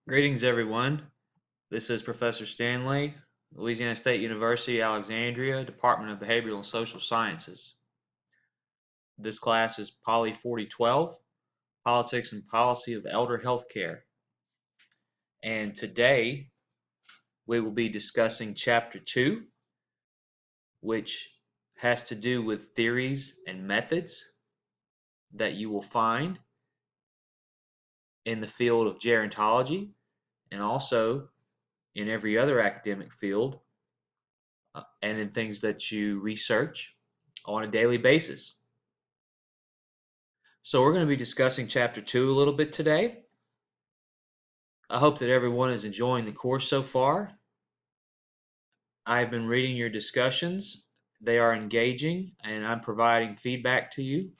Greetings, everyone. This is Professor Stanley, Louisiana State University, Alexandria, Department of Behavioral and Social Sciences. This class is Poli 4012, Politics and Policy of Elder Healthcare. And today we will be discussing Chapter 2, which has to do with theories and methods that you will find in the field of gerontology and also in every other academic field and in things that you research on a daily basis. So we're going to be discussing Chapter 2 a little bit today. I hope that everyone is enjoying the course so far. I've been reading your discussions. They are engaging, and I'm providing feedback to you.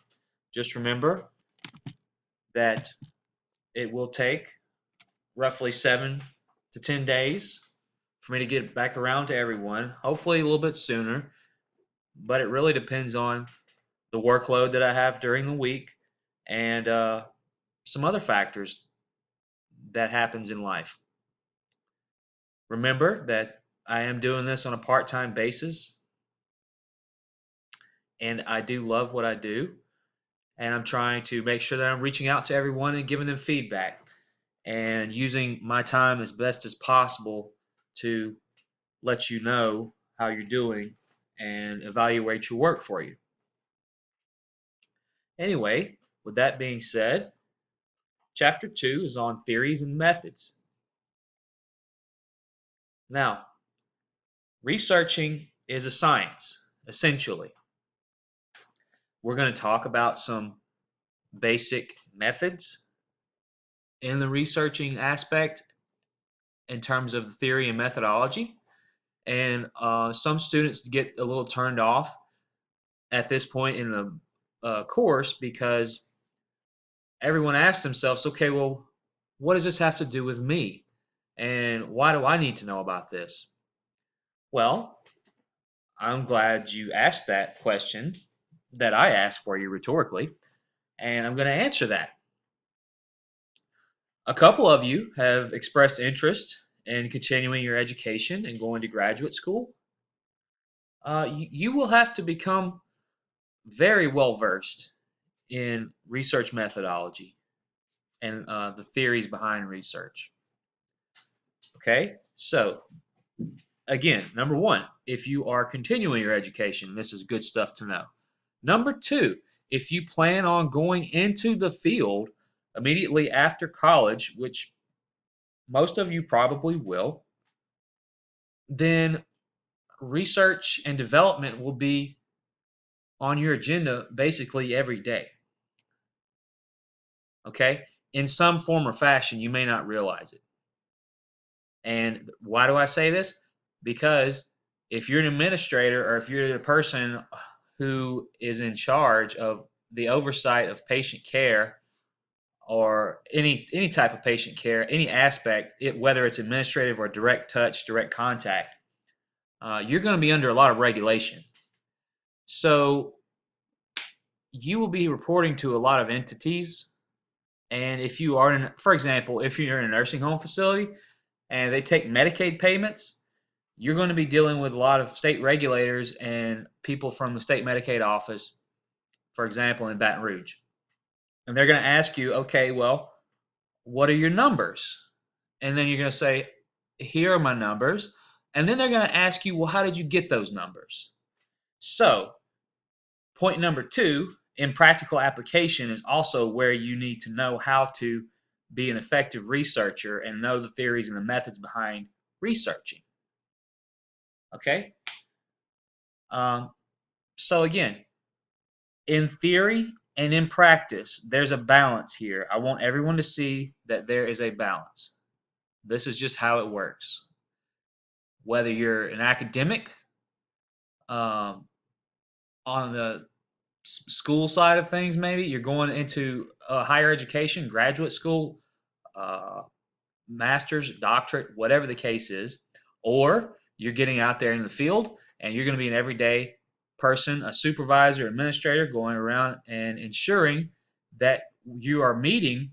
Just remember that it will take roughly 7 to 10 days for me to get back around to everyone, hopefully a little bit sooner, but it really depends on the workload that I have during the week and some other factors that happens in life. Remember that I am doing this on a part-time basis, and I do love what I do, and I'm trying to make sure that I'm reaching out to everyone and giving them feedback and using my time as best as possible to let you know how you're doing and evaluate your work for you. Anyway, with that being said, Chapter 2 is on theories and methods. Now, researching is a science, essentially. We're going to talk about some basic methods in the researching aspect in terms of theory and methodology. And some students get a little turned off at this point in the course because everyone asks themselves, okay, well, what does this have to do with me? And why do I need to know about this? Well, I'm glad you asked that question that I asked for you rhetorically, and I'm going to answer that. A couple of you have expressed interest in continuing your education and going to graduate school. You will have to become very well versed in research methodology and the theories behind research. Okay, so again, number one, if you are continuing your education, this is good stuff to know. Number two, if you plan on going into the field immediately after college, which most of you probably will, then research and development will be on your agenda basically every day. Okay? In some form or fashion, you may not realize it. And why do I say this? Because if you're an administrator or if you're the person who is in charge of the oversight of patient care or any type of patient care, any aspect, whether it's administrative or direct touch, direct contact, you're going to be under a lot of regulation. So you will be reporting to a lot of entities. And if you are in, for example, if you're in a nursing home facility and they take Medicaid payments, you're going to be dealing with a lot of state regulators and people from the state Medicaid office, for example, in Baton Rouge. And they're going to ask you, okay, well, what are your numbers? And then you're going to say, here are my numbers. And then they're going to ask you, well, how did you get those numbers? So, point number two, in practical application, is also where you need to know how to be an effective researcher and know the theories and the methods behind researching. Okay? So again, in theory and in practice, there's a balance here. I want everyone to see that there is a balance. This is just how it works. Whether you're an academic um, on the school side of things, maybe you're going into higher education, graduate school, uh, master's, doctorate, whatever the case is, or you're getting out there in the field and you're going to be an everyday person, a supervisor, administrator, going around and ensuring that you are meeting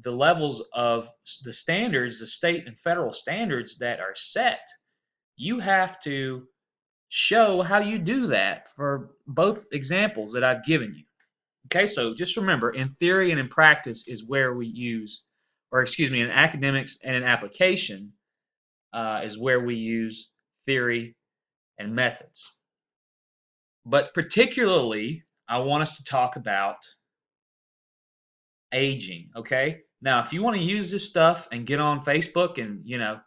the levels of the standards, the state and federal standards that are set, you have to show how you do that for both examples that I've given you. Okay, so just remember, in theory and in practice is where we use, or excuse me, in academics and in application is where we use theory and methods. But particularly, I want us to talk about aging. Okay, now if you want to use this stuff and get on Facebook and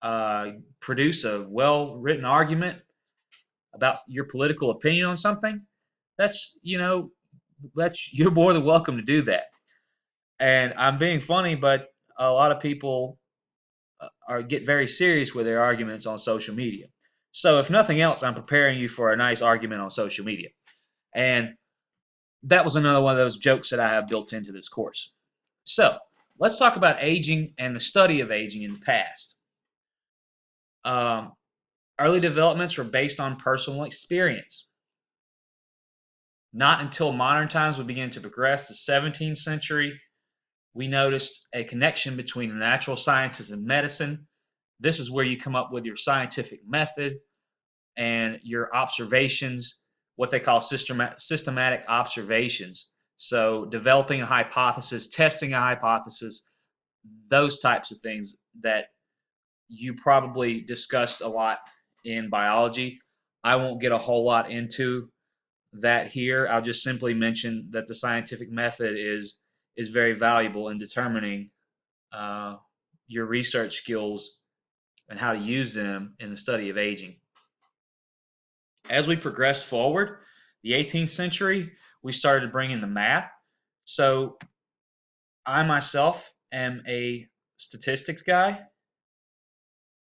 uh, produce a well-written argument about your political opinion on something, that's you're more than welcome to do that. And I'm being funny, but a lot of people are get very serious with their arguments on social media. So if nothing else, I'm preparing you for a nice argument on social media. And that was another one of those jokes that I have built into this course. So let's talk about aging and the study of aging in the past. Um, Early developments were based on personal experience. Not until modern times we begin to progress, the 17th century, we noticed a connection between the natural sciences and medicine. This is where you come up with your scientific method and your observations, what they call systematic observations. So, developing a hypothesis, testing a hypothesis, those types of things that you probably discussed a lot in biology. I won't get a whole lot into that here. I'll just simply mention that the scientific method is very valuable in determining uh, your research skills and how to use them in the study of aging. As we progressed forward, the 18th century, we started to bring in the math. So I myself am a statistics guy.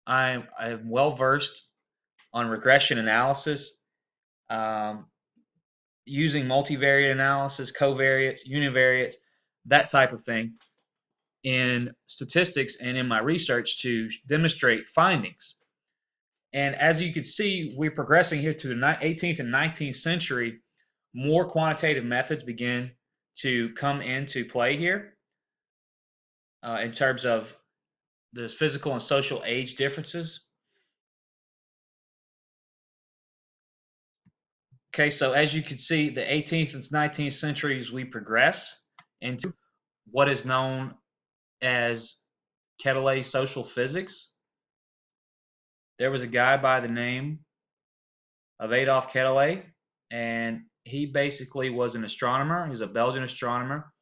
I'm well versed on regression analysis, um, using multivariate analysis, covariates, univariates, that type of thing in statistics and in my research to demonstrate findings. And as you can see, we're progressing here to the 18th and 19th century. More quantitative methods begin to come into play here in terms of the physical and social age differences. Okay, so as you can see, the 18th and 19th centuries, we progress into what is known as Quetelet social physics. There was a guy by the name of Adolphe Quetelet, and he basically was an astronomer. He was a Belgian astronomer,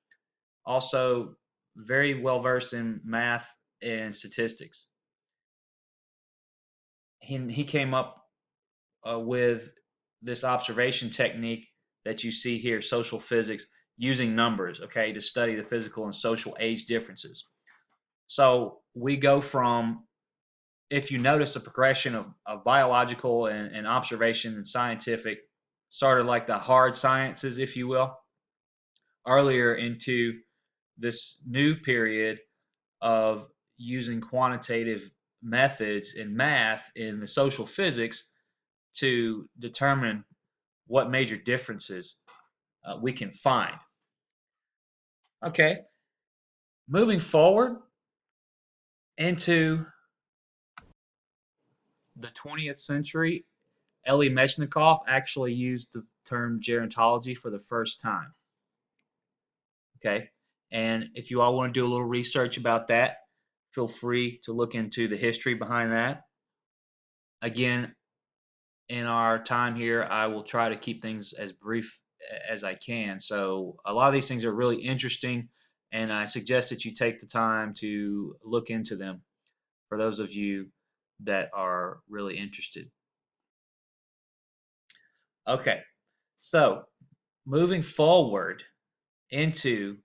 also very well versed in math and statistics. He came up with this observation technique that you see here, social physics, using numbers, okay, to study the physical and social age differences. So we go from, if you notice a progression of biological and observation and scientific, started like the hard sciences, if you will, earlier into this new period of using quantitative methods in math in the social physics to determine what major differences we can find. Okay, moving forward into the 20th century, Elie Mechnikov actually used the term gerontology for the first time. Okay, and if you all want to do a little research about that, feel free to look into the history behind that. Again, in our time here, I will try to keep things as brief as I can. So a lot of these things are really interesting, and I suggest that you take the time to look into them for those of you that are really interested. Okay, so moving forward into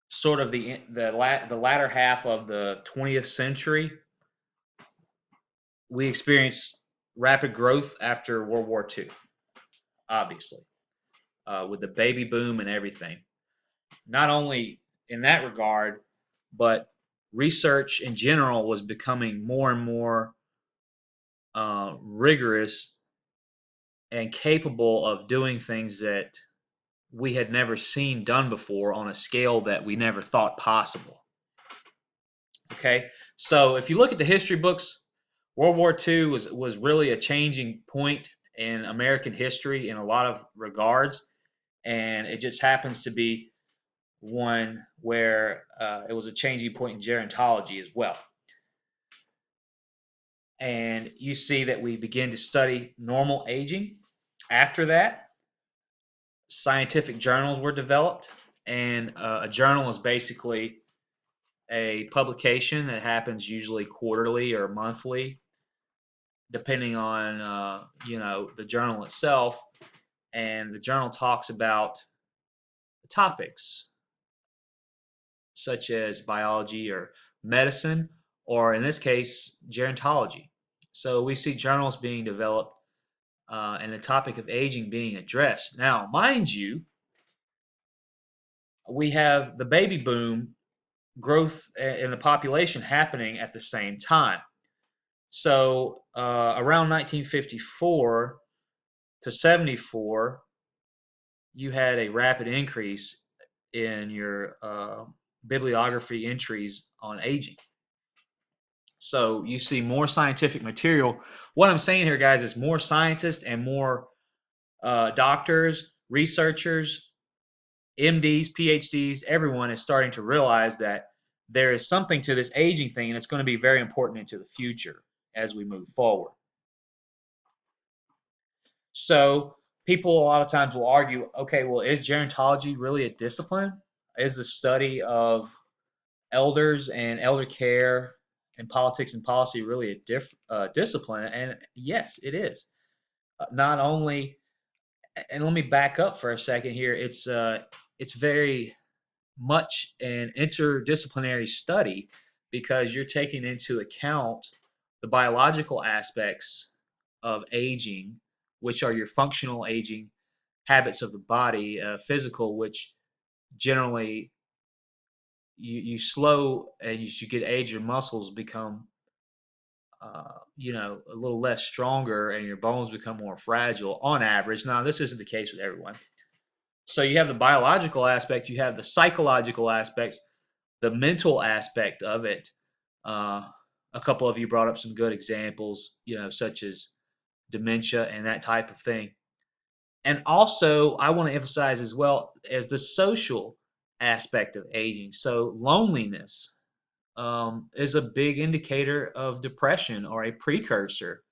sort of the latter half of the 20th century, we experienced rapid growth after World War II, obviously, with the baby boom and everything. Not only in that regard, but research in general was becoming more and more rigorous and capable of doing things that we had never seen done before on a scale that we never thought possible. Okay, so if you look at the history books, World War II was really a changing point in American history in a lot of regards, and it just happens to be one where it was a changing point in gerontology as well. And you see that we begin to study normal aging. After that, scientific journals were developed, and a journal is basically a publication that happens usually quarterly or monthly, depending on the journal itself. And the journal talks about topics such as biology or medicine, or in this case, gerontology. So we see journals being developed and the topic of aging being addressed. Now, mind you, we have the baby boom growth in the population happening at the same time. So around 1954 to 74, you had a rapid increase in your bibliography entries on aging. So you see more scientific material. What I'm saying here, guys, is more scientists and more doctors, researchers, MDs, PhDs, everyone is starting to realize that there is something to this aging thing, and it's going to be very important into the future as we move forward. So people a lot of times will argue, okay, well, is gerontology really a discipline? Is the study of elders and elder care and politics and policy really a discipline? And yes, it is. Not only, and let me back up for a second here. It's very much an interdisciplinary study because you're taking into account the biological aspects of aging, which are your functional aging habits of the body, physical, which generally you slow and you get age, your muscles become a little less stronger and your bones become more fragile on average. Now, this isn't the case with everyone. So you have the biological aspect, you have the psychological aspects, the mental aspect of it. Uh, a couple of you brought up some good examples, such as dementia and that type of thing. And also, I want to emphasize as well as the social aspect of aging. So, loneliness is a big indicator of depression or a precursor.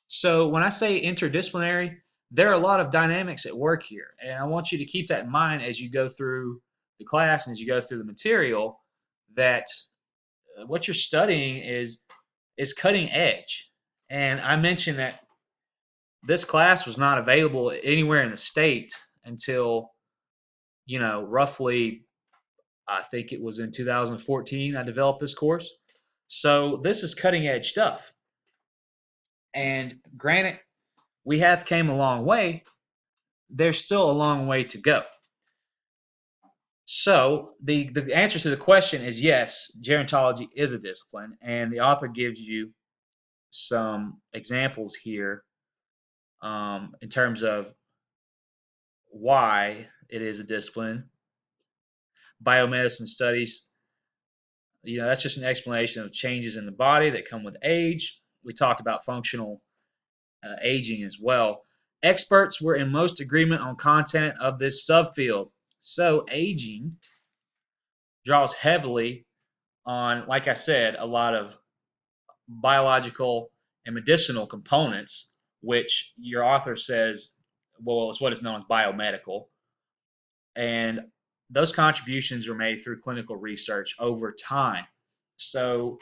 So, when I say interdisciplinary, there are a lot of dynamics at work here. And I want you to keep that in mind as you go through the class and as you go through the material that what you're studying is cutting edge. And I mentioned that this class was not available anywhere in the state until roughly, I think it was in 2014 I developed this course. So this is cutting edge stuff. And granted, we have came a long way. There's still a long way to go. So the answer to the question is yes, gerontology is a discipline, and the author gives you some examples here in terms of why it is a discipline. Biomedicine studies, that's just an explanation of changes in the body that come with age. We talked about functional aging as well. Experts were in most agreement on content of this subfield. So aging draws heavily on, like I said, a lot of biological and medicinal components, which your author says, well, it's what is known as biomedical. And those contributions are made through clinical research over time. So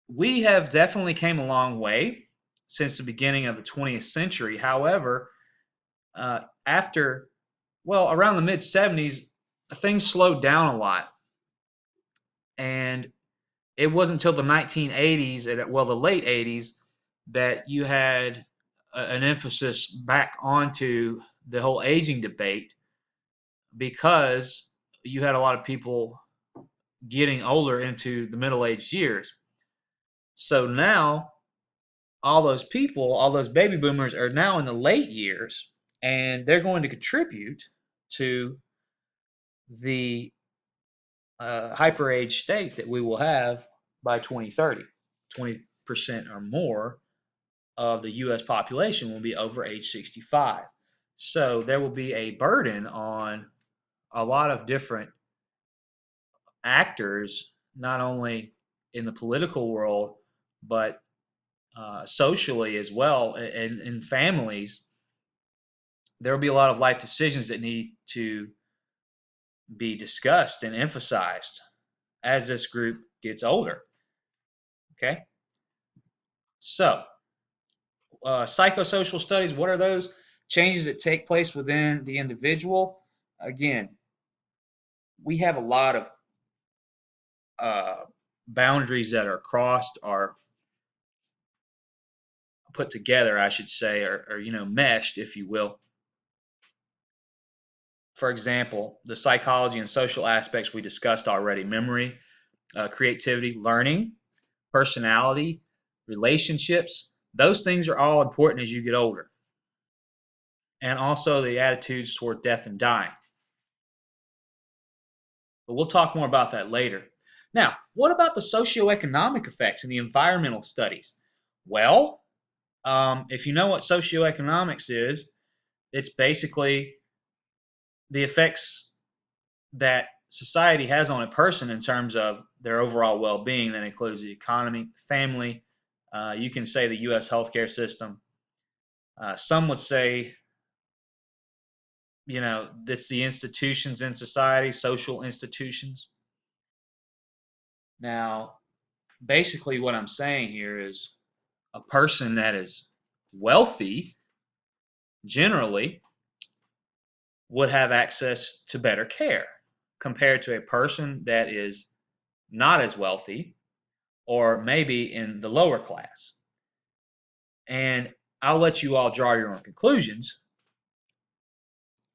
we have definitely came a long way since the beginning of the 20th century. However, around the mid 70s, things slowed down a lot. And it wasn't until the 1980s, the late 80s, that you had an emphasis back onto the whole aging debate because you had a lot of people getting older into the middle-aged years. So now all those people, all those baby boomers are now in the late years, and they're going to contribute to the hyperage state that we will have by 2030. 20% or more of the US population will be over age 65. So there will be a burden on a lot of different actors, not only in the political world, but socially as well, and in families. There will be a lot of life decisions that need to be discussed and emphasized as this group gets older. Okay, so psychosocial studies, what are those? Changes that take place within the individual. Again, we have a lot of uh, boundaries that are crossed, are put together, I should say, or meshed, if you will. For example, the psychology and social aspects we discussed already: memory, creativity, learning, personality, relationships. Those things are all important as you get older. And also the attitudes toward death and dying. But we'll talk more about that later. Now, what about the socioeconomic effects and the environmental studies? Well, if you know what socioeconomics is, it's basically the effects that society has on a person in terms of their overall well-being. That includes the economy, family. You can say the U.S. healthcare system. Some would say, that's the institutions in society, social institutions. Now, basically, what I'm saying here is a person that is wealthy generally would have access to better care compared to a person that is not as wealthy or maybe in the lower class. And I'll let you all draw your own conclusions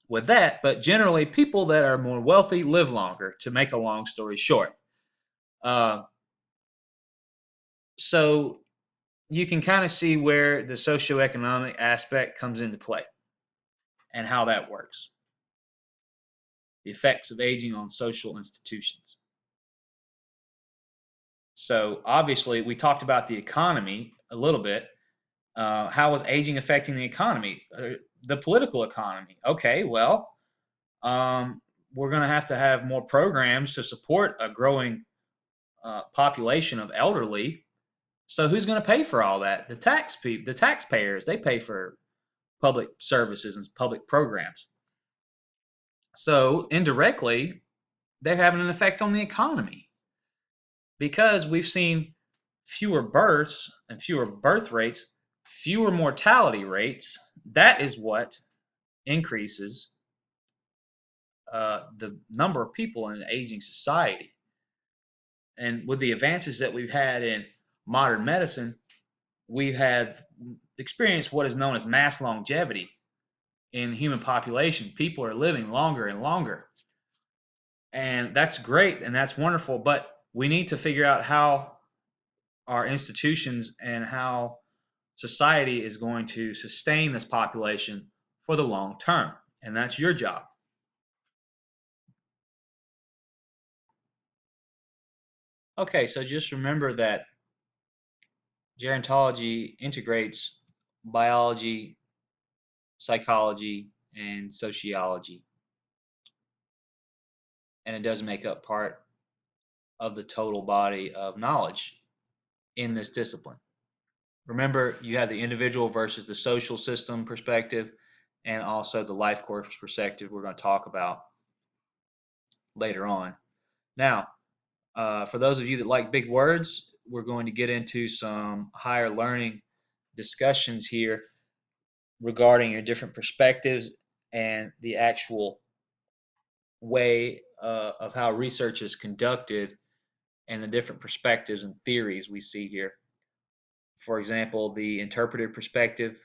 with that, but generally, people that are more wealthy live longer, to make a long story short. Uh, so you can kind of see where the socioeconomic aspect comes into play and how that works. The effects of aging on social institutions. So obviously, we talked about the economy a little bit. How is aging affecting the economy? The political economy. Okay, well, we're going to have more programs to support a growing population of elderly. So who's going to pay for all that? The taxpayers. They pay for public services and public programs. So indirectly, they're having an effect on the economy because we've seen fewer births and fewer birth rates, fewer mortality rates. That is what increases the number of people in an aging society. And with the advances that we've had in modern medicine, we have experienced what is known as mass longevity in human population. People are living longer and longer. And that's great and that's wonderful, but we need to figure out how our institutions and how society is going to sustain this population for the long term. And that's your job. Okay, so just remember that gerontology integrates biology, psychology, and sociology, and it does make up part of the total body of knowledge in this discipline. Remember, you have the individual versus the social system perspective, and also the life course perspective we're going to talk about later on. Now, for those of you that like big words, we're going to get into some higher learning discussions here regarding your different perspectives and the actual way of how research is conducted and the different perspectives and theories we see here. For example, the interpretive perspective.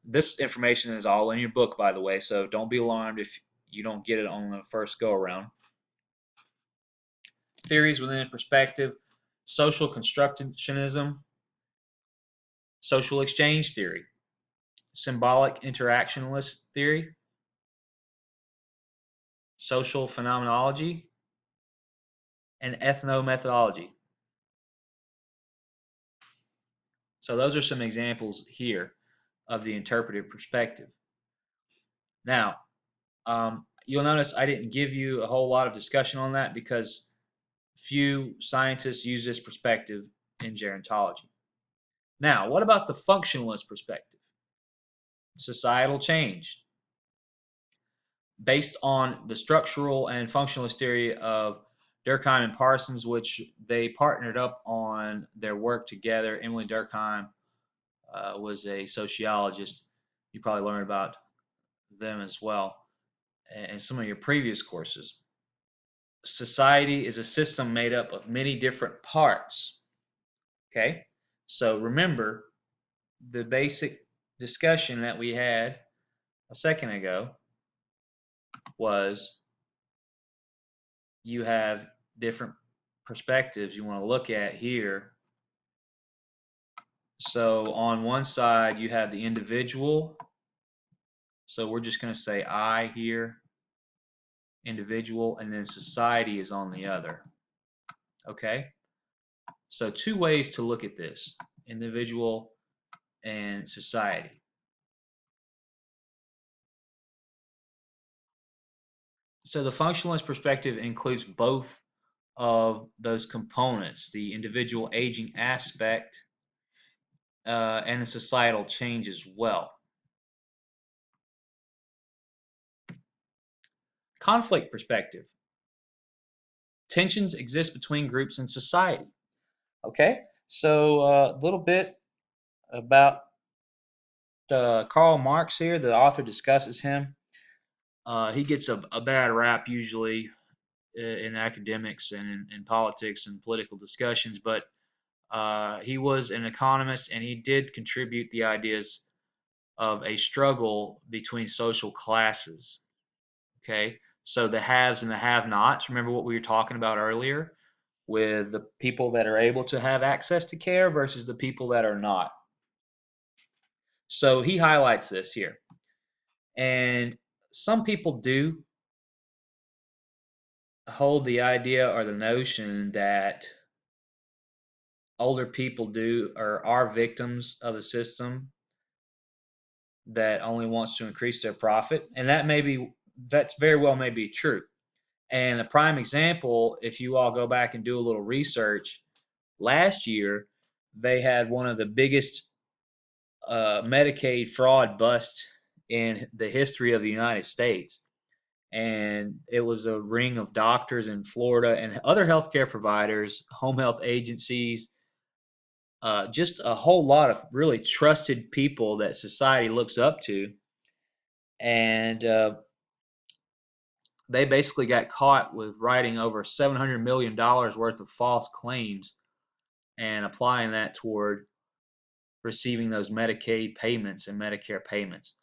This information is all in your book, by the way, so don't be alarmed if you don't get it on the first go around. Theories within perspective: social constructionism, social exchange theory, symbolic interactionalist theory, social phenomenology, and ethnomethodology. So those are some examples here of the interpretive perspective. Now, you'll notice I didn't give you a whole lot of discussion on that because few scientists use this perspective in gerontology. Now, what about the functionalist perspective? Societal change. Based on the structural and functionalist theory of Durkheim and Parsons, which they partnered up on their work together. Emily Durkheim was a sociologist. You probably learned about them as well in some of your previous courses. Society is a system made up of many different parts. Okay? So remember the basic discussion that we had a second ago was you have different perspectives you want to look at here. So on one side, you have the individual. So we're just going to say I here, individual, and then society is on the other. Okay? So two ways to look at this, individual and society. So the functionalist perspective includes both of those components, the individual aging aspect and the societal change as well. Conflict perspective. Tensions exist between groups in society. Okay, so a little bit about Karl Marx here. The author discusses him. He gets a bad rap usually in academics and in politics and political discussions, but he was an economist and he did contribute the ideas of a struggle between social classes. Okay, so the haves and the have-nots. Remember what we were talking about earlier with the people that are able to have access to care versus the people that are not. So he highlights this here. And some people do hold the idea or the notion that older people do or are victims of a system that only wants to increase their profit. And that's very well may be true. And a prime example, if you all go back and do a little research, last year they had one of the biggest Medicaid fraud busts in the history of the United States. And it was a ring of doctors in Florida and other healthcare providers, home health agencies, just a whole lot of really trusted people that society looks up to. And they basically got caught with writing over $700 million worth of false claims and applying that toward receiving those Medicaid payments and Medicare payments.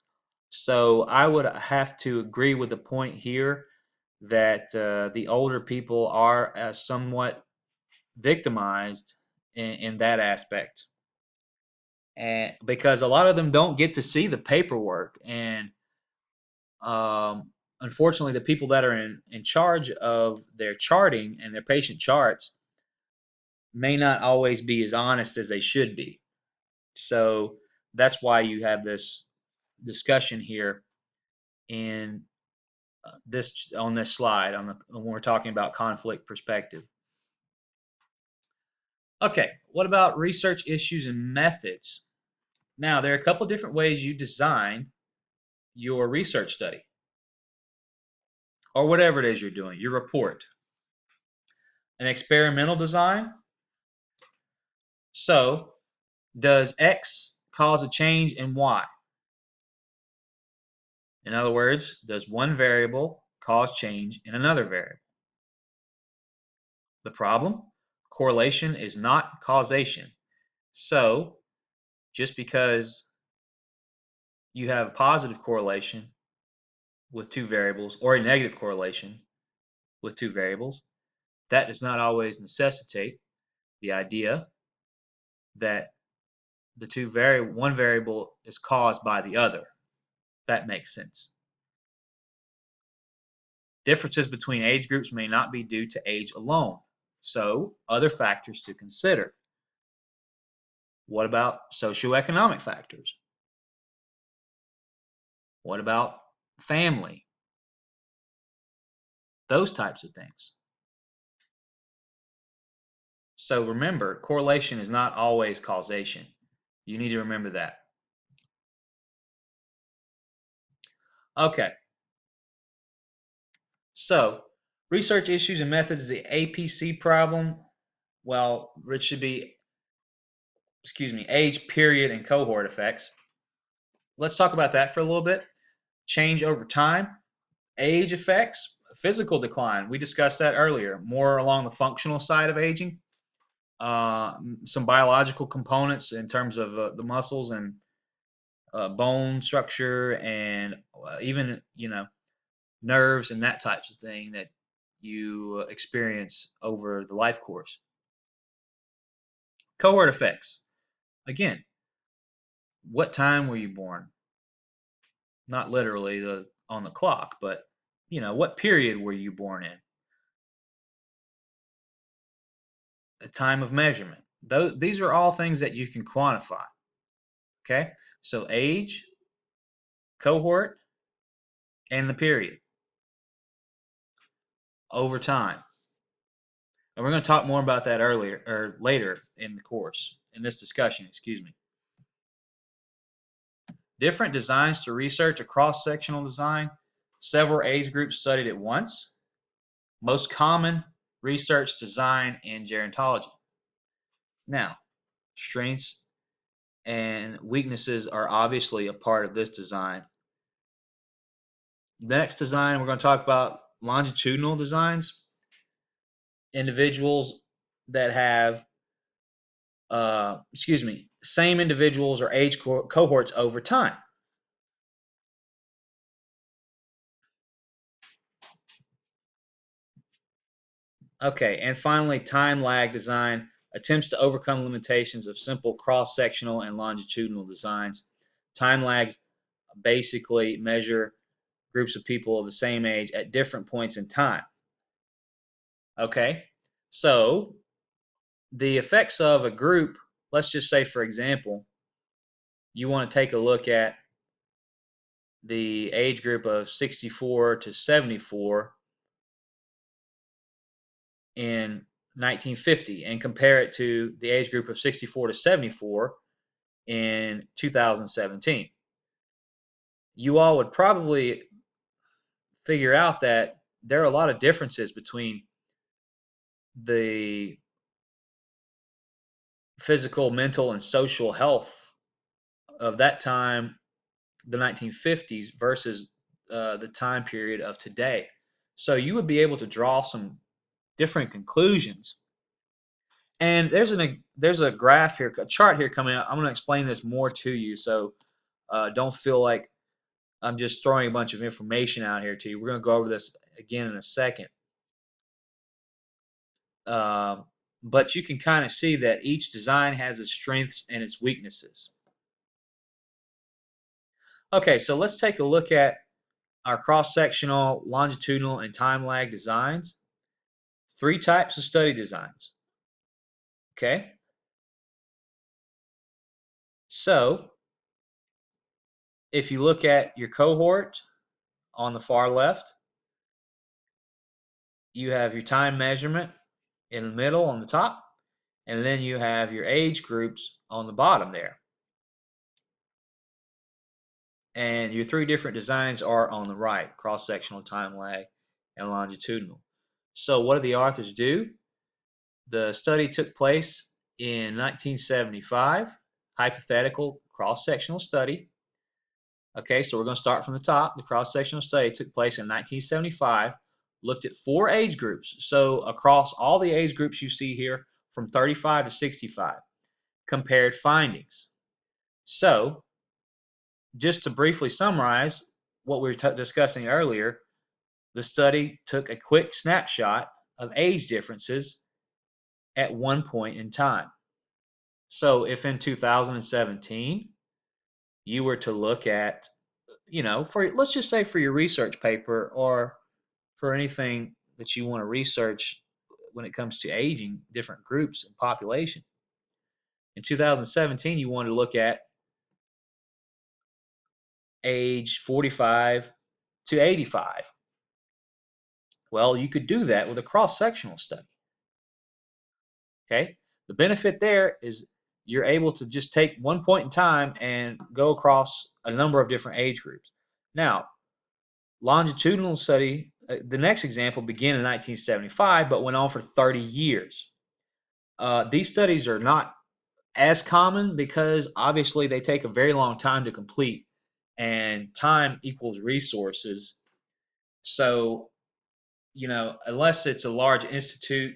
So I would have to agree with the point here that the older people are somewhat victimized in that aspect. And because a lot of them don't get to see the paperwork, and unfortunately, the people that are in charge of their charting and their patient charts may not always be as honest as they should be. So that's why you have this discussion here in this on this slide when we're talking about conflict perspective. Okay, what about research issues and methods? Now, there are a couple different ways you design your research study or whatever it is you're doing, your report. An experimental design. So, does X cause a change in Y? In other words, does one variable cause change in another variable? The problem? Correlation is not causation. So, just because you have a positive correlation with two variables or a negative correlation with two variables, that does not always necessitate the idea that one variable is caused by the other. That makes sense. Differences between age groups may not be due to age alone. So, other factors to consider. What about socioeconomic factors? What about family? Those types of things. So remember, correlation is not always causation. You need to remember that. Okay, so research issues and methods, the APC problem. Well, it should be, age, period, and cohort effects. Let's talk about that for a little bit. Change over time, age effects, physical decline. We discussed that earlier, more along the functional side of aging. Some biological components in terms of the muscles and bone structure and even nerves and that types of thing that you experience over the life course. Cohort effects. Again, what time were you born? Not literally on the clock, but what period were you born in? A time of measurement. These are all things that you can quantify. Okay, so age, cohort, and the period over time. And we're going to talk more about that earlier or later in the course, in this discussion, excuse me. Different designs to research a cross-sectional design. Several age groups studied at once. Most common research design in gerontology. Now, strengths and weaknesses are obviously a part of this design. Next design, we're going to talk about longitudinal designs. Individuals that have, same individuals or age cohorts over time. Okay, and finally, time lag design attempts to overcome limitations of simple cross-sectional and longitudinal designs. Time lags basically measure groups of people of the same age at different points in time. Okay, so the effects of a group, let's just say, for example, you want to take a look at the age group of 64 to 74 in 1950 and compare it to the age group of 64 to 74 in 2017. You all would probably figure out that there are a lot of differences between the physical, mental, and social health of that time, the 1950s, versus the time period of today. So you would be able to draw some different conclusions. And there's a graph here, a chart here coming up. I'm going to explain this more to you, so don't feel like I'm just throwing a bunch of information out here to you. We're going to go over this again in a second. But you can kind of see that each design has its strengths and its weaknesses. Okay, so let's take a look at our cross-sectional, longitudinal, and time lag designs. 3 types of study designs. Okay, so if you look at your cohort on the far left, you have your time measurement in the middle on the top, and then you have your age groups on the bottom there. And your 3 different designs are on the right: cross-sectional, time lag, and longitudinal. So what did the authors do? The study took place in 1975, hypothetical cross-sectional study. Okay, so we're going to start from the top. The cross-sectional study took place in 1975, looked at 4 age groups. So across all the age groups you see here, from 35 to 65, compared findings. So just to briefly summarize what we were discussing earlier, the study took a quick snapshot of age differences at one point in time. So if in 2017 you were to look at, let's just say for your research paper or for anything that you want to research when it comes to aging different groups and population. In 2017, you wanted to look at age 45 to 85. Well, you could do that with a cross-sectional study. Okay? The benefit there is you're able to just take one point in time and go across a number of different age groups. Now, longitudinal study, the next example began in 1975 but went on for 30 years. These studies are not as common because obviously they take a very long time to complete, and time equals resources. So, unless it's a large institute,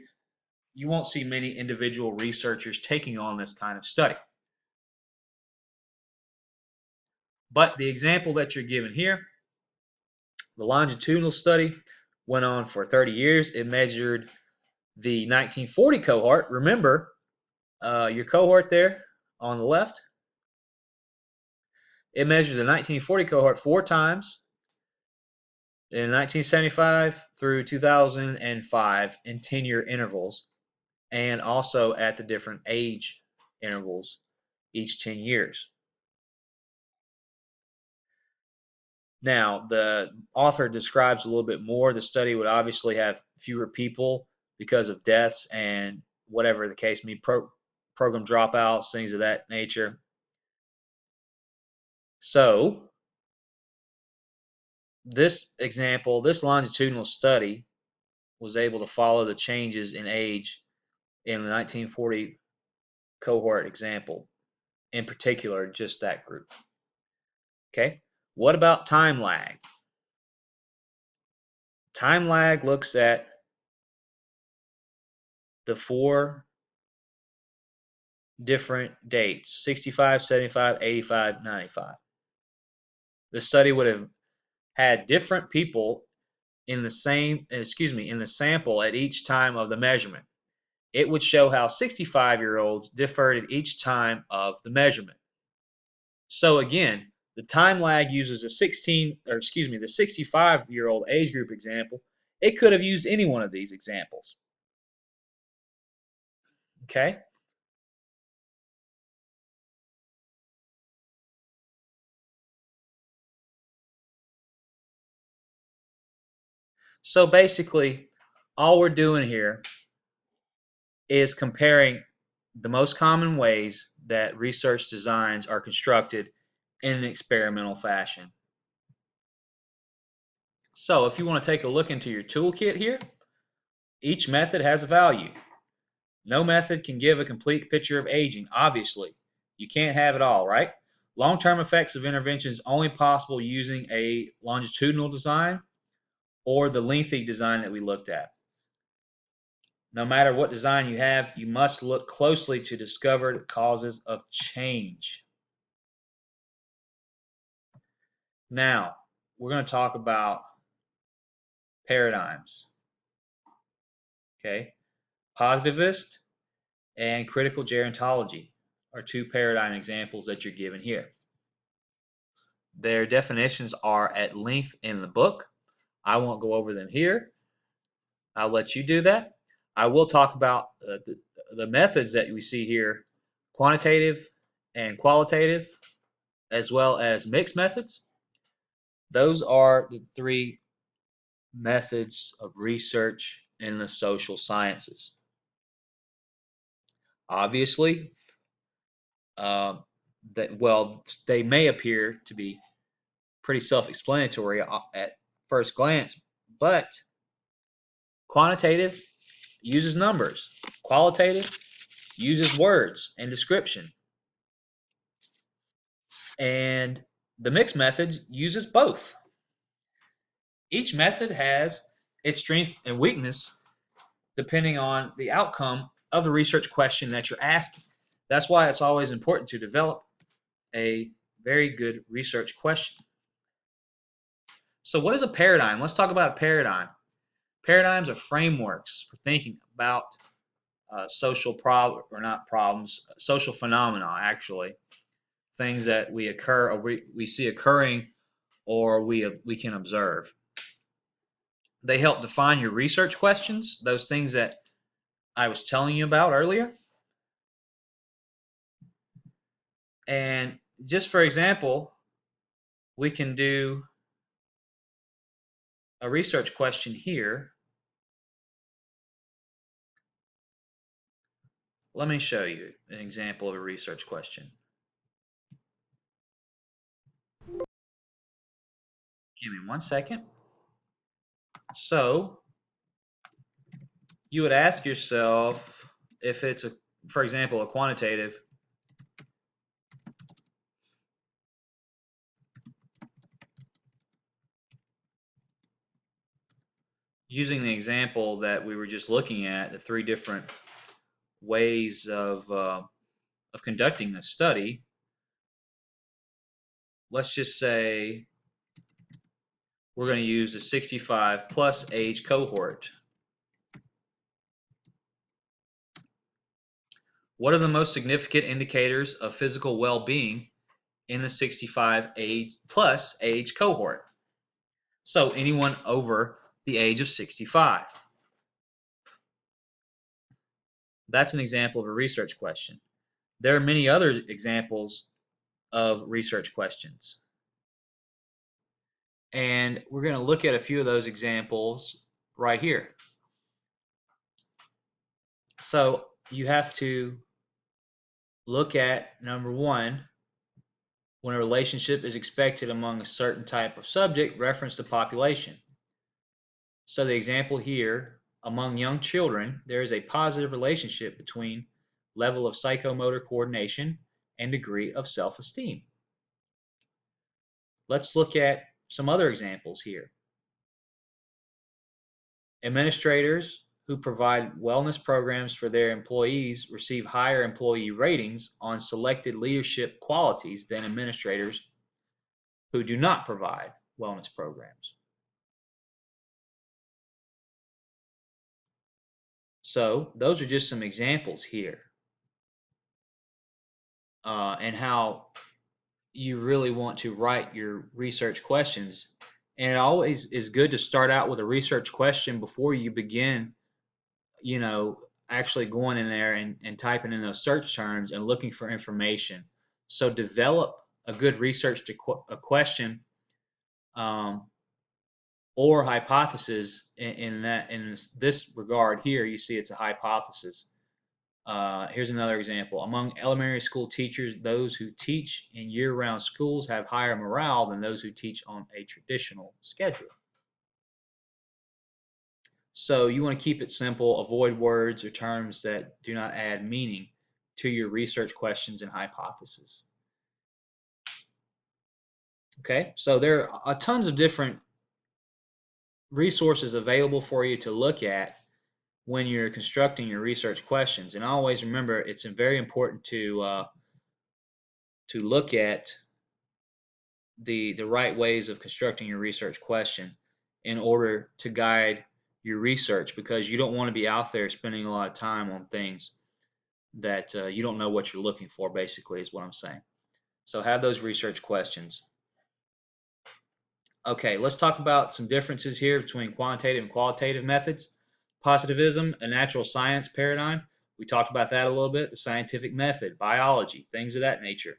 you won't see many individual researchers taking on this kind of study. But the example that you're given here, the longitudinal study, went on for 30 years. It measured the 1940 cohort. Remember, your cohort there on the left, it measured the 1940 cohort 4 times in 1975 through 2005 in 10-year intervals, and also at the different age intervals each 10 years. Now, the author describes a little bit more. The study would obviously have fewer people because of deaths and whatever the case may be, program dropouts, things of that nature. So, this example, this longitudinal study was able to follow the changes in age in the 1940 cohort example, in particular, just that group. Okay, what about time lag? Time lag looks at the 4 different dates: 65, 75, 85, 95. The study would have had different people in the sample at each time of the measurement. It would show how 65-year-olds differed at each time of the measurement. So again, the time lag uses the 65-year-old age group example. It could have used any one of these examples. Okay? So basically, all we're doing here is comparing the most common ways that research designs are constructed in an experimental fashion. So if you want to take a look into your toolkit here, each method has a value. No method can give a complete picture of aging, obviously. You can't have it all, right? Long-term effects of interventions only possible using a longitudinal design or the lengthy design that we looked at. No matter what design you have, you must look closely to discover the causes of change. Now, we're going to talk about paradigms. Okay? Positivist and critical gerontology are 2 paradigm examples that you're given here. Their definitions are at length in the book. I won't go over them here. I'll let you do that. I will talk about the methods that we see here: quantitative and qualitative, as well as mixed methods. Those are the 3 methods of research in the social sciences. Obviously, they may appear to be pretty self-explanatory at first glance, but quantitative uses numbers, qualitative uses words and description, and the mixed method uses both. Each method has its strength and weakness depending on the outcome of the research question that you're asking. That's why it's always important to develop a very good research question. So what is a paradigm? Let's talk about a paradigm. Paradigms are frameworks for thinking about social social phenomena, actually. Things that we see occurring or we can observe. They help define your research questions, those things that I was telling you about earlier. And just for example, we can do a research question here. Let me show you an example of a research question. Give me 1 second. So you would ask yourself, if it's for example, a quantitative, using the example that we were just looking at, the three different ways of conducting the study. Let's just say we're going to use the 65 plus age cohort. What are the most significant indicators of physical well-being in the 65 plus age cohort? So anyone over the age of 65. That's an example of a research question. There are many other examples of research questions. And we're going to look at a few of those examples right here. So you have to look at, number one, when a relationship is expected among a certain type of subject, reference the population. So the example here, among young children, there is a positive relationship between level of psychomotor coordination and degree of self-esteem. Let's look at some other examples here. Administrators who provide wellness programs for their employees receive higher employee ratings on selected leadership qualities than administrators who do not provide wellness programs. So those are just some examples here, and how you really want to write your research questions. And it always is good to start out with a research question before you begin, actually going in there and typing in those search terms and looking for information. So develop a good research to a question, or hypothesis. In this regard here, you see it's a hypothesis. Here's another example. Among elementary school teachers, those who teach in year-round schools have higher morale than those who teach on a traditional schedule. So you want to keep it simple, avoid words or terms that do not add meaning to your research questions and hypotheses. Okay, so there are tons of different resources available for you to look at when you're constructing your research questions. And always remember, it's very important to look at the right ways of constructing your research question in order to guide your research, because you don't want to be out there spending a lot of time on things that you don't know what you're looking for, basically, is what I'm saying. So have those research questions. Okay, let's talk about some differences here between quantitative and qualitative methods. Positivism, a natural science paradigm. We talked about that a little bit. The scientific method, biology, things of that nature.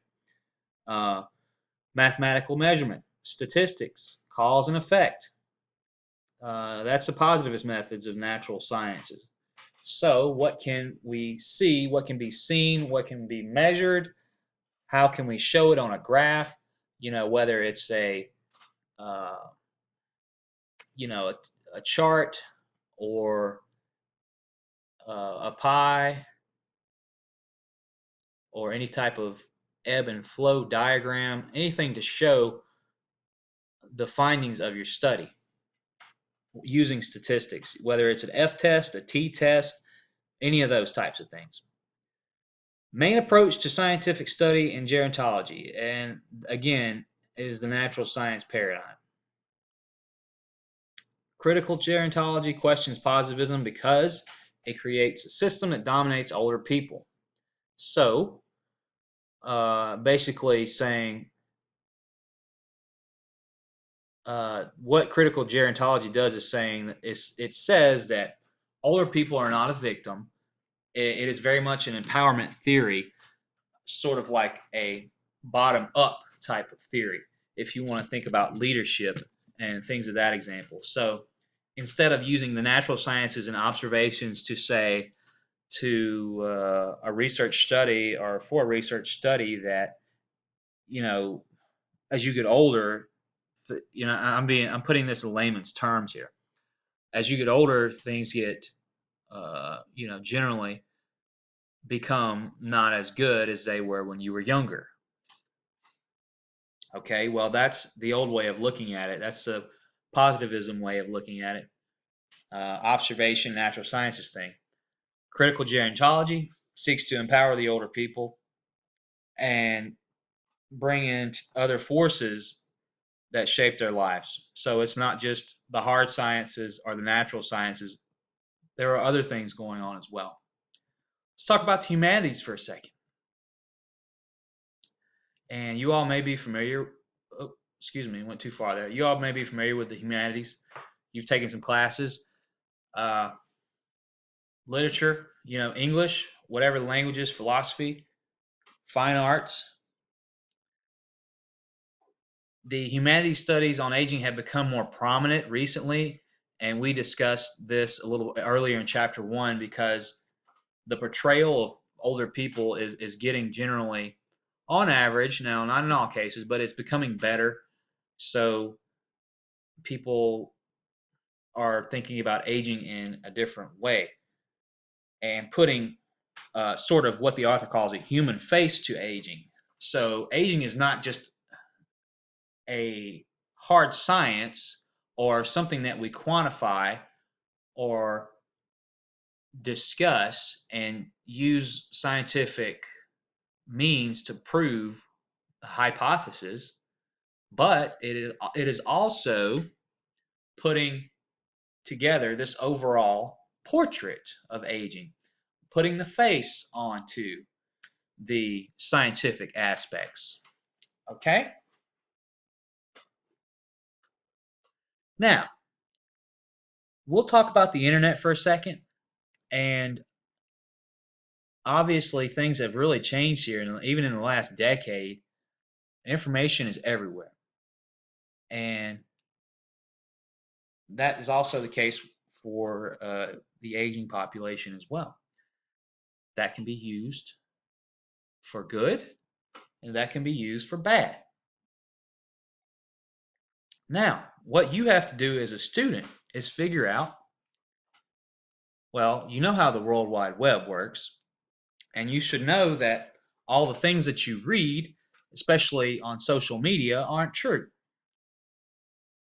Mathematical measurement, statistics, cause and effect. That's the positivist methods of natural sciences. So what can we see? What can be seen? What can be measured? How can we show it on a graph? Whether it's uh, a chart, or a pie, or any type of ebb and flow diagram, anything to show the findings of your study using statistics, whether it's an F test, a T test, any of those types of things. Main approach to scientific study in gerontology, and again, is the natural science paradigm. Critical gerontology questions positivism because it creates a system that dominates older people. So, basically saying what critical gerontology does is saying that it says that older people are not a victim. It is very much an empowerment theory, sort of like a bottom up type of theory, if you want to think about leadership and things of that example. So instead of using the natural sciences and observations to say to a research study or for a research study that, you know, as you get older, I'm putting this in layman's terms here. As you get older, things get, generally become not as good as they were when you were younger. Okay, well, that's the old way of looking at it. That's the positivism way of looking at it. Observation, natural sciences thing. Critical gerontology seeks to empower the older people and bring in other forces that shape their lives. So it's not just the hard sciences or the natural sciences. There are other things going on as well. Let's talk about the humanities for a second. And you all may be familiar. Oh, excuse me, went too far there. You all may be familiar with the humanities. You've taken some classes, uh, literature, English, whatever the language is, philosophy, fine arts. The humanities studies on aging have become more prominent recently, and we discussed this a little earlier in chapter 1 because the portrayal of older people is getting generally, on average, now not in all cases, but it's becoming better. So people are thinking about aging in a different way and putting sort of what the author calls a human face to aging. So aging is not just a hard science or something that we quantify or discuss and use scientific means to prove a hypothesis, but it is also putting together this overall portrait of aging, putting the face onto the scientific aspects. Okay? Now, we'll talk about the internet for a second. And obviously, things have really changed here. And even in the last decade, information is everywhere. And that is also the case for the aging population as well. That can be used for good, and that can be used for bad. Now, what you have to do as a student is figure out, well, you know how the World Wide Web works, and you should know that all the things that you read, especially on social media, aren't true.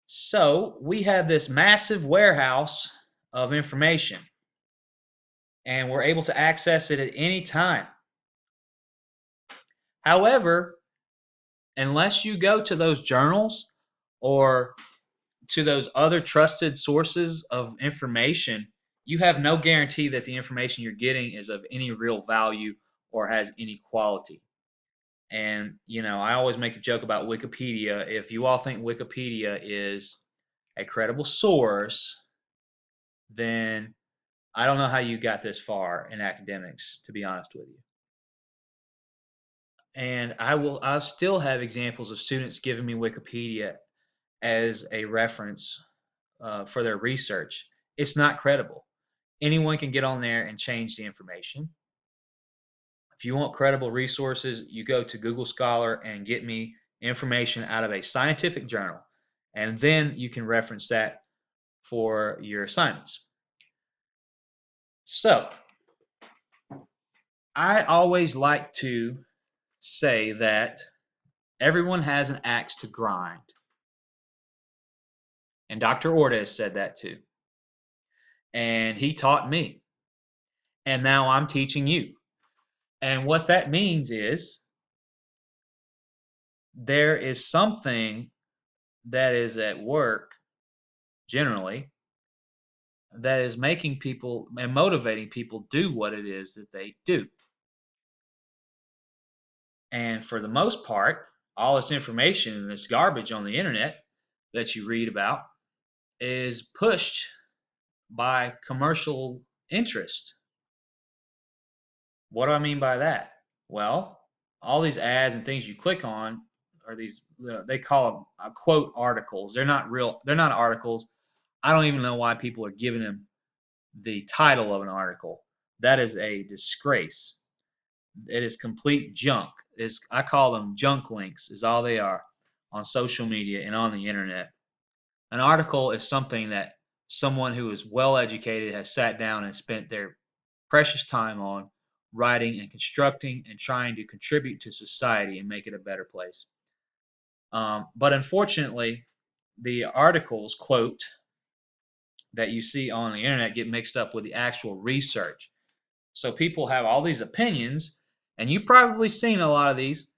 So we have this massive warehouse of information, and we're able to access it at any time. However, unless you go to those journals or to those other trusted sources of information, you have no guarantee that the information you're getting is of any real value or has any quality. And, I always make a joke about Wikipedia. If you all think Wikipedia is a credible source, then I don't know how you got this far in academics, to be honest with you. And I'll still have examples of students giving me Wikipedia as a reference for their research. It's not credible. Anyone can get on there and change the information. If you want credible resources, you go to Google Scholar and get me information out of a scientific journal, and then you can reference that for your assignments. So, I always like to say that everyone has an axe to grind. And Dr. Ortiz said that too. And he taught me. And now I'm teaching you. And what that means is there is something that is at work generally that is making people and motivating people do what it is that they do. And for the most part, all this information and this garbage on the internet that you read about is pushed by commercial interest. What do I mean by that? Well, all these ads and things you click on are these, they call them quote articles. They're not real, they're not articles. I don't even know why people are giving them the title of an article. That is a disgrace. It is complete junk. I call them junk links, is all they are on social media and on the internet. An article is something that someone who is well educated has sat down and spent their precious time on writing and constructing and trying to contribute to society and make it a better place. But unfortunately, the articles, quote, that you see on the internet get mixed up with the actual research. So people have all these opinions, and you've probably seen a lot of these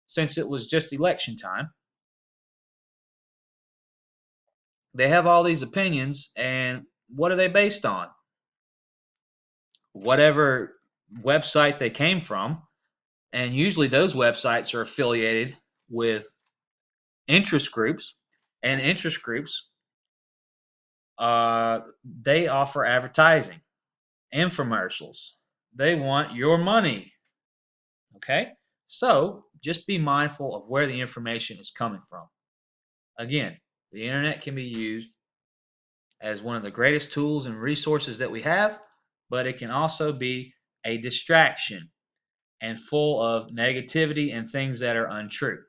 since it was just election time. They have all these opinions, and what are they based on? Whatever website they came from. And usually those websites are affiliated with interest groups, and interest groups, they offer advertising, infomercials. They want your money. Okay? So just be mindful of where the information is coming from. Again, the internet can be used as one of the greatest tools and resources that we have, but it can also be a distraction and full of negativity and things that are untrue.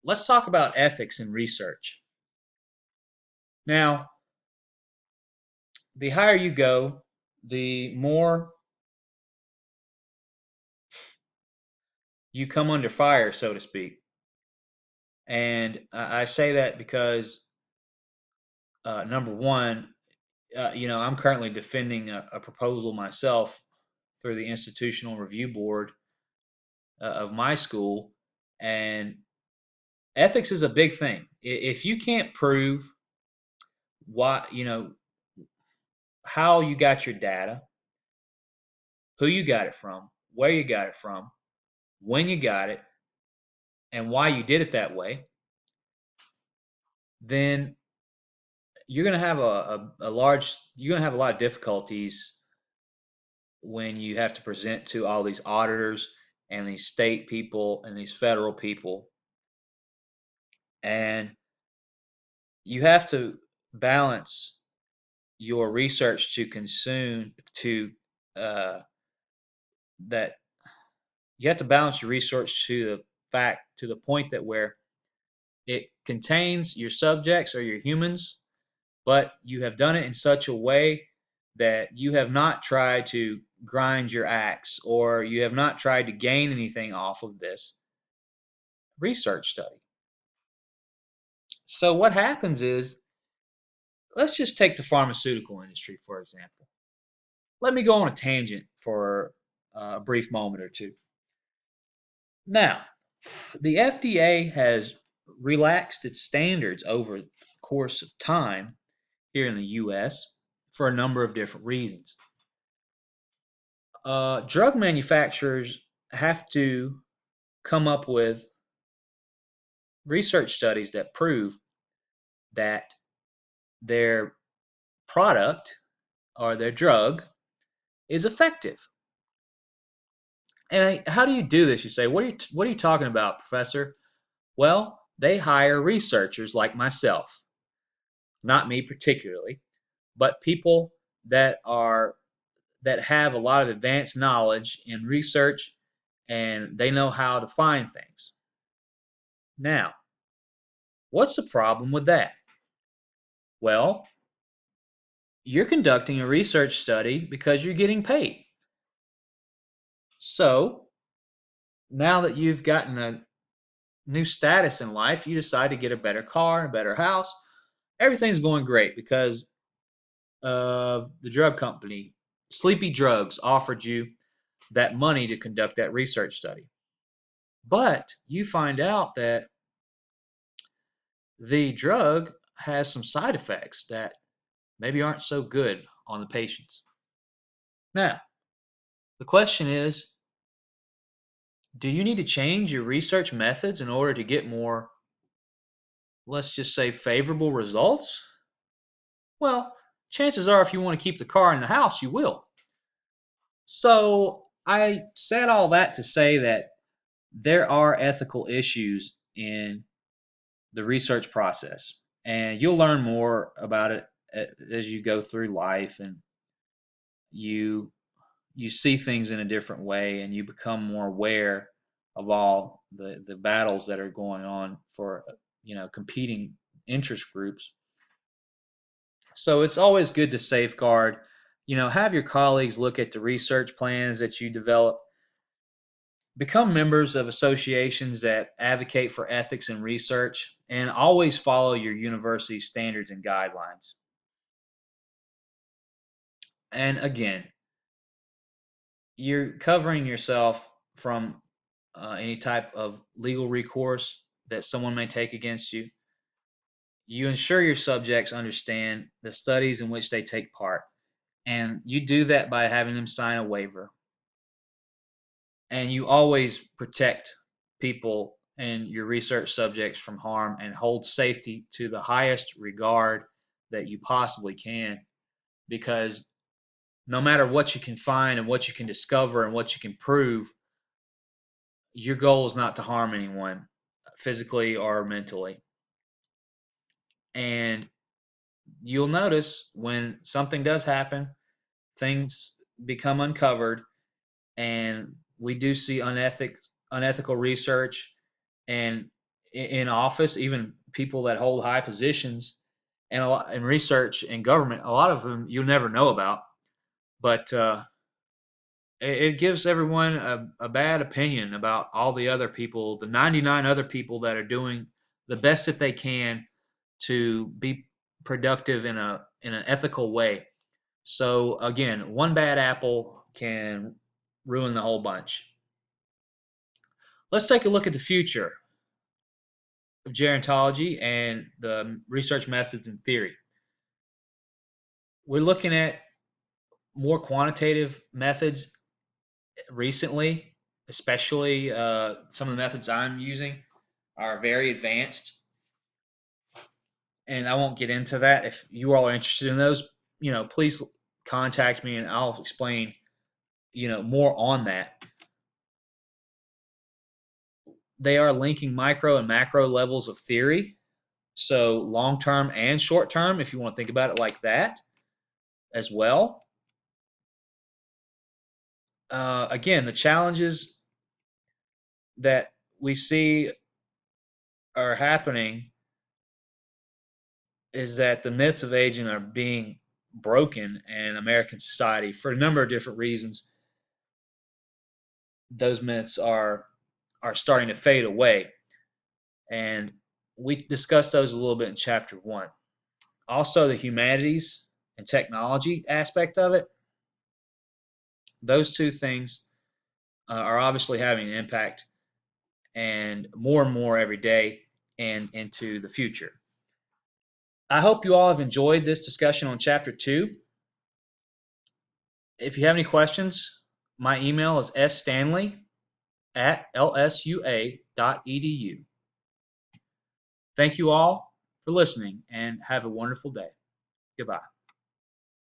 Let's talk about ethics in research. Now, the higher you go, the more you come under fire, so to speak. And I say that because, number one, I'm currently defending a proposal myself through the institutional review board of my school, and ethics is a big thing. If you can't prove why, how you got your data, who you got it from, where you got it from, when you got it, and why you did it that way, then you're going to have you're going to have a lot of difficulties when you have to present to all these auditors and these state people and these federal people. And you have to balance your research to consume to uh, that you have to balance your research to the point that where it contains your subjects or your humans, but you have done it in such a way that you have not tried to grind your axe or you have not tried to gain anything off of this research study. So what happens is, let's just take the pharmaceutical industry, for example. Let me go on a tangent for a brief moment or two. Now, the FDA has relaxed its standards over the course of time here in the US for a number of different reasons. Drug manufacturers have to come up with research studies that prove that their product or their drug is effective. And how do you do this? You say, what are you talking about, Professor? Well, they hire researchers like myself, not me particularly, but people that have a lot of advanced knowledge in research and they know how to find things. Now, what's the problem with that? Well, you're conducting a research study because you're getting paid. So, now that you've gotten a new status in life, you decide to get a better car, a better house. Everything's going great because of the drug company. Sleepy Drugs offered you that money to conduct that research study. But you find out that the drug has some side effects that maybe aren't so good on the patients. Now, the question is, Do you need to change your research methods in order to get more, let's just say, favorable results? Well, chances are if you want to keep the car in the house, you will. So I said all that to say that there are ethical issues in the research process, and you'll learn more about it as you go through life, and you you see things in a different way, and you become more aware of all the battles that are going on for competing interest groups. So it's always good to safeguard, have your colleagues look at the research plans that you develop. Become members of associations that advocate for ethics and research, and always follow your university standards and guidelines. And again, you're covering yourself from any type of legal recourse that someone may take against you. You ensure your subjects understand the studies in which they take part, and you do that by having them sign a waiver. And you always protect people and your research subjects from harm and hold safety to the highest regard that you possibly can, because no matter what you can find and what you can discover and what you can prove, your goal is not to harm anyone physically or mentally. And you'll notice when something does happen, things become uncovered, and we do see unethical research, and in office, even people that hold high positions and a lot in research and government, a lot of them you'll never know about, but it gives everyone a bad opinion about all the other people, the 99 other people that are doing the best that they can to be productive in an ethical way. So again, one bad apple can ruin the whole bunch. Let's take a look at the future of gerontology and the research methods and theory. We're looking at more quantitative methods recently, especially some of the methods I'm using are very advanced, and I won't get into that. If you all are interested in those, please contact me and I'll explain, more on that. They are linking micro and macro levels of theory, so long term and short term, if you want to think about it like that as well. Again, the challenges that we see are happening is that the myths of aging are being broken in American society for a number of different reasons. Those myths are starting to fade away, and we discussed those a little bit in chapter 1. Also, the humanities and technology aspect of it, those two things are obviously having an impact, and more every day and into the future. I hope you all have enjoyed this discussion on chapter 2. If you have any questions, my email is sstanley@lsua.edu. Thank you all for listening, and have a wonderful day. Goodbye.